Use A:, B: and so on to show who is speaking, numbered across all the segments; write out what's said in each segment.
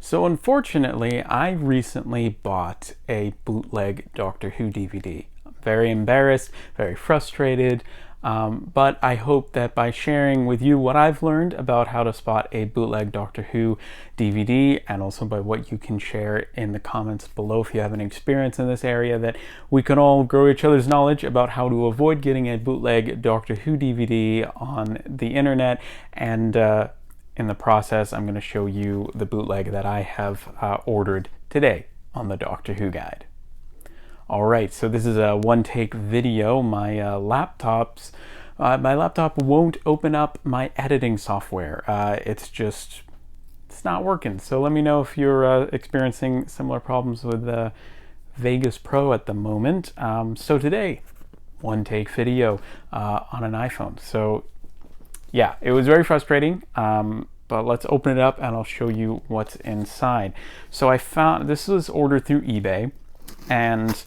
A: So unfortunately, I recently bought a bootleg Doctor Who DVD. I'm very embarrassed, very frustrated, but I hope that by sharing with you what I've learned about how to spot a bootleg Doctor Who DVD, and also by what you can share in the comments below if you have any experience in this area, that we can all grow each other's knowledge about how to avoid getting a bootleg Doctor Who DVD on the internet. And in the process, I'm going to show you the bootleg that I have ordered today on the Doctor Who Guide. Alright, so this is a one-take video. My laptop won't open up my editing software. It's not working. So let me know if you're experiencing similar problems with Vegas Pro at the moment. So today, one-take video on an iPhone. So yeah, it was very frustrating, but let's open it up and I'll show you what's inside. So I found, this was ordered through eBay, and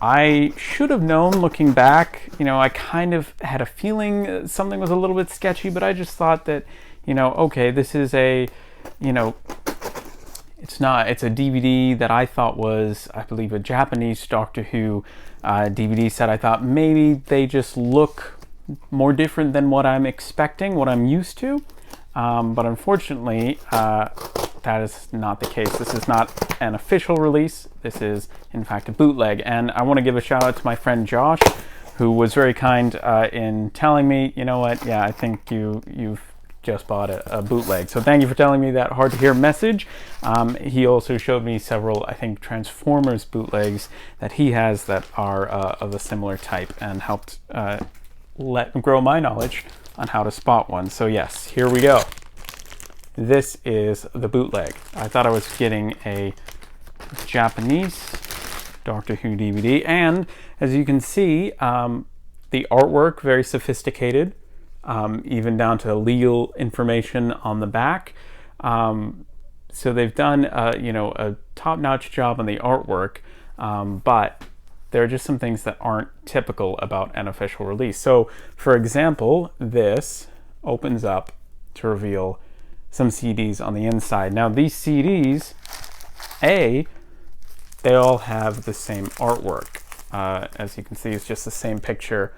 A: I should have known looking back. I kind of had a feeling something was a little bit sketchy, but I just thought that, okay, this is it's a DVD that I thought was, I believe, a Japanese Doctor Who DVD set. I thought maybe they just look more different than what I'm expecting, what I'm used to. But unfortunately, that is not the case. This is not an official release. This is, in fact, a bootleg. And I want to give a shout out to my friend Josh, who was very kind in telling me, you know what, yeah, I think you've just bought a bootleg. So thank you for telling me that hard to hear message. He also showed me several, I think, Transformers bootlegs that he has that are of a similar type, and helped grow my knowledge on how to spot one. So yes, here we go. This is the bootleg. I thought I was getting a Japanese Doctor Who DVD, and as you can see, the artwork very sophisticated, even down to legal information on the back. So they've done a top-notch job on the artwork, but there are just some things that aren't typical about an official release. So, for example, this opens up to reveal some CDs on the inside. Now, these CDs, they all have the same artwork. As you can see, it's just the same picture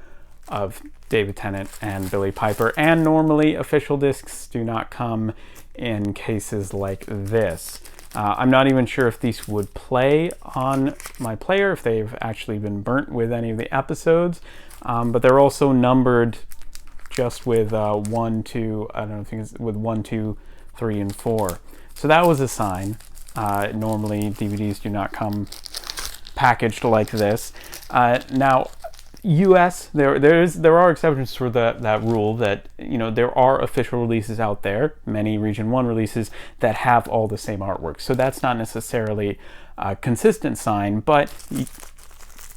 A: of David Tennant and Billie Piper. And normally, official discs do not come in cases like this. I'm not even sure if these would play on my player, if they've actually been burnt with any of the episodes, but they're also numbered just with 1, 2, I don't know, I think it's with 1, 2, 3, and 4. So that was a sign. Normally DVDs do not come packaged like this. Now, US, there are exceptions for that rule, that there are official releases out there, many Region 1 releases, that have all the same artwork. So that's not necessarily a consistent sign, but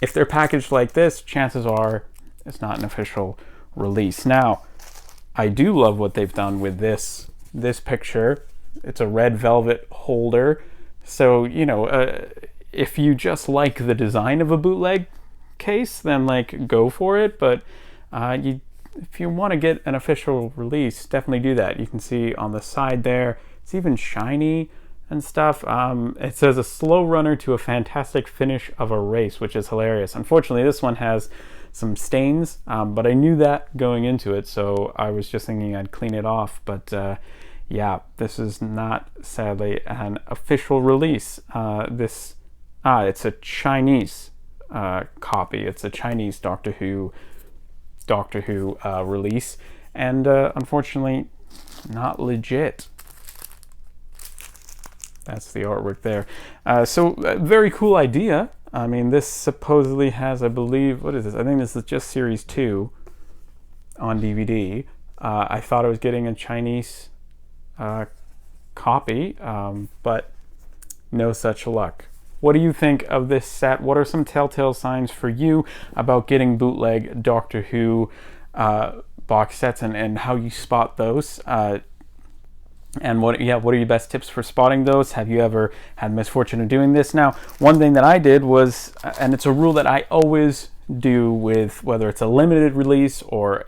A: if they're packaged like this, chances are it's not an official release. Now, I do love what they've done with this picture. It's a red velvet holder. So, if you just like the design of a bootleg case, then go for it. But if you want to get an official release, definitely do that. You can see on the side there, it's even shiny and stuff. It says a slow runner to a fantastic finish of a race, which is hilarious. Unfortunately, this one has some stains, but I knew that going into it, so I was just thinking I'd clean it off. But yeah, this is not, sadly, an official release. It's a Chinese copy. It's a Chinese Doctor Who release, and unfortunately not legit. That's the artwork there. So very cool idea. I mean, this supposedly has, I believe, what is this? I think this is just Series 2 on DVD. I thought I was getting a Chinese copy, but no such luck. What do you think of this set? What are some telltale signs for you about getting bootleg Doctor Who box sets, and how you spot those? And what are your best tips for spotting those? Have you ever had misfortune of doing this? Now, one thing that I did was, and it's a rule that I always do with whether it's a limited release or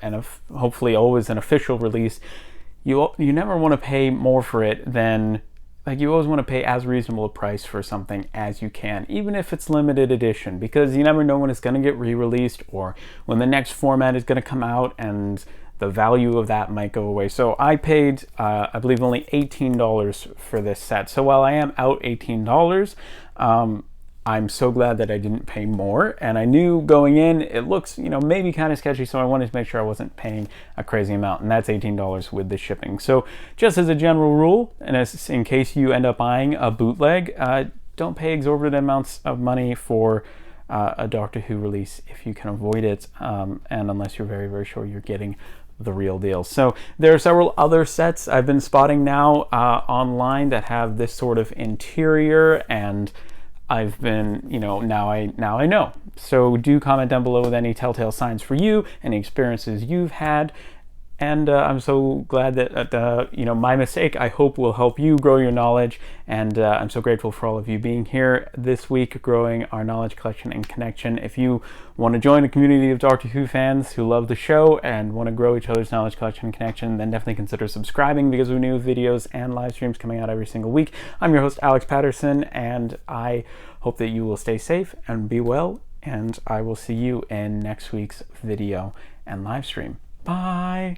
A: hopefully always an official release, you never want to pay more for it than like, you always want to pay as reasonable a price for something as you can, even if it's limited edition, because you never know when it's going to get re-released or when the next format is going to come out, and the value of that might go away. So I paid, I believe, only $18 for this set. So while I am out $18, I'm so glad that I didn't pay more. And I knew going in, it looks, maybe kind of sketchy, so I wanted to make sure I wasn't paying a crazy amount, and that's $18 with the shipping. So just as a general rule, and as in case you end up buying a bootleg, don't pay exorbitant amounts of money for a Doctor Who release if you can avoid it, and unless you're very, very sure you're getting the real deal. So there are several other sets I've been spotting now online that have this sort of interior, and I've been, now I know. So do comment down below with any telltale signs for you, any experiences you've had. And I'm so glad that, my mistake, I hope, will help you grow your knowledge. And I'm so grateful for all of you being here this week, growing our knowledge collection and connection. If you want to join a community of Doctor Who fans who love the show and want to grow each other's knowledge collection and connection, then definitely consider subscribing, because we have new videos and live streams coming out every single week. I'm your host, Alex Patterson, and I hope that you will stay safe and be well. And I will see you in next week's video and live stream. Bye.